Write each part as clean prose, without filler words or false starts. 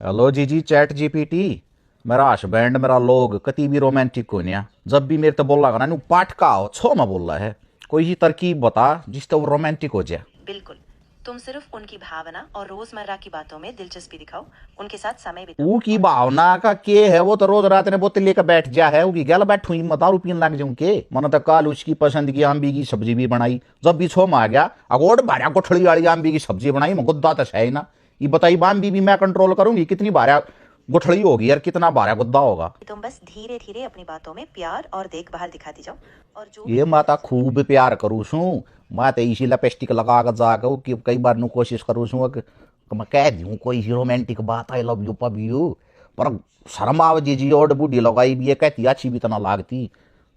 Hello जी chat GPT. मेरा husband मेरा लोग कति भी रोमांटिक हो न्या जब भी मेरे तो बोला ना पाठ का हो छो में बोल रहा है कोई ही तरकीब बता जिससे वो रोमांटिक हो जाए। बिल्कुल। तुम सिर्फ उनकी भावना और रोजमर्रा की बातों में दिलचस्पी दिखाओ, उनके साथ समय बिताओ। ऊ की भावना का के है वो तो रोज रात ने बोतल लेकर बैठ जा है उकी गल बैठू ही दारू पीने लग जाऊं के मन तो कल उसकी पसंद की आंबी की सब्जी भी बनाई जब भी छो में आ गया अगोड़ भारा कोठड़ी वाली आंबी की सब्जी बनाई मैं गुद्दा तो है ही ना। ये बताई आंबी भी मैं कंट्रोल करूंगी कितनी भारा गुठड़ी होगी यार कितना भारा गुद्दा होगा। तुम बस धीरे धीरे अपनी बातों में प्यार और देखभाल दिखाती जाओ और जो ये माता खूब प्यार करूँ छू मैं तो इसी लिपस्टिक लगा कर जाकर कि कई बार नु कोशिश करूँ छू कि मैं कह दूँ कोई रोमांटिक बात आई लव यू पव यू पर शर्म आव जी और बूढ़ी लगाई भी ये कहती अच्छी भी तना लागती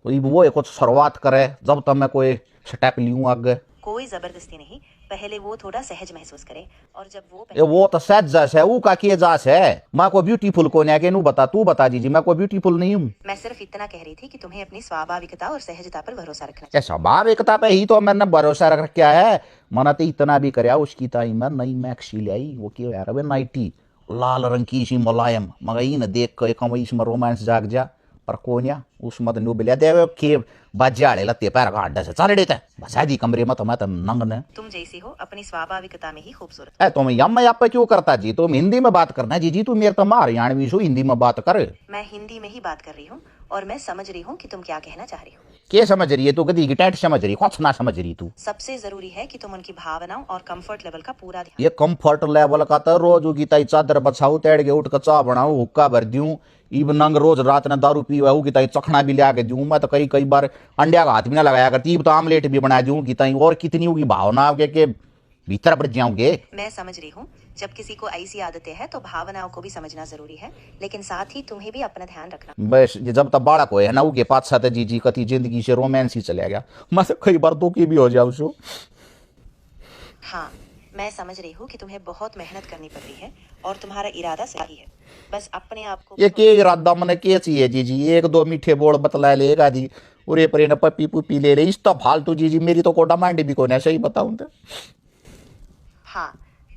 तो वो कुछ शुरुआत करे जब तक मैं कोई स्टेप लूँ आगे। कोई जबरदस्ती नहीं, पहले वो थोड़ा सहज महसूस करे और जब वो तो सहज जस है वो का किए जास है मैं को ब्यूटीफुल को न्या के नू बता तू बता जी मैं को ब्यूटीफुल नहीं हूँ। मैं सिर्फ इतना कह रही थी कि तुम्हें अपनी स्वाभाविकता और सहजता पर भरोसा रखना चाहिए। स्वाभाविकता पे ही तो मैंने भरोसा रख क्या है मना तो इतना भी कर उसकी ताई मैं नई मैक्सी ले आई वो क्यों यार नाइटी लाल रंग की सी मुलायम मगर न देख कर कम इसमें रोमांस जाग जा पर कोन्या उसमें तो नु बिलिया देवे के बाजाड़े लत्ते पैर का अड्डा से चल देता शादी कमरे में तो मैं तो नंग ने तुम जैसी हो अपनी स्वाभाविकता में ही खूबसूरत। है तुम यम यहाँ पे क्यों करता जी तुम हिंदी में बात करना जी तू मेरे तो हरियाणवी छो हिंदी में बात कर। मैं हिंदी में ही बात कर रही हूँ और मैं समझ रही हूँ कि तुम क्या कहना चाह रही हो। क्या समझ रही है तू गधी की टैट समझ रही कुछ ना समझ रही तू। सबसे जरूरी है कि तुम उनकी भावनाओं और कंफर्ट लेवल का पूरा ध्यान। ये कंफर्ट लेवल का तो रोज की ताई चादर बछाऊ तेड़ के उठ कर चाह बनाऊ हुक्का भर दूं इब नंग रोज रात ने दारू पी की ताई चखना भी लिया के दूं मैं तो कई कई बार अंडा का हाथ भी ना लगाया करती तो आमलेट भी बना दूं की ताई और कितनी होगी भावना के भीतर पड़ जाऊंगे। मैं समझ रही हूँ जब किसी को ऐसी आदतें हैं तो भावनाओं को भी समझना जरूरी है, लेकिन साथ ही तुम्हें भी अपना ध्यान रखना। बस जब तक बालक हो है ना के पास साथ जी कति जिंदगी से रोमांस ही चला गया मैं तो कई बार दुखी भी हो जाऊँ छू। हाँ, मैं समझ रही हूँ कि तुम्हें बहुत मेहनत करनी पड़ रही है और तुम्हारा इरादा सही है, बस अपने आप को। ये के इरादा मैंने के चाहिए जी एक दो मीठे बोल बतला लेगा जी उरे पर न पपी पुपी ले रही इस तो फालतू जी मेरी तो कोटा मांडी भी कोने सही बताऊं तो। हाँ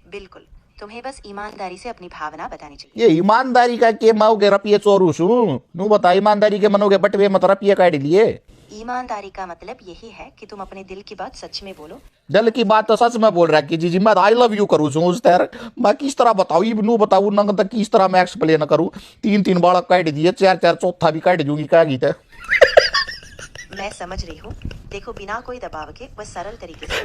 बिल्कुल, तुम्हें बस ईमानदारी से अपनी भावना बतानी चाहिए। ये ईमानदारी का के माओगे रपिए चोरू छू नू बता ईमानदारी के मनोगे बटवे मत रपिए काट लिए। ईमानदारी का मतलब यही है कि तुम अपने दिल की बात सच में बोलो। दिल की बात तो सच में बोल रहा है कि जी मैं आई लव यू करूँ छू उस तरह मैं किस तरह बताऊ नू बताऊ नंग तक किस तरह मैं एक्सप्लेन करूँ तीन तीन बालक काट दिए चार चार चौथा भी काट दूंगी क्या गीत है। मैं समझ रही हूँ, देखो बिना कोई दबाव के बस सरल तरीके से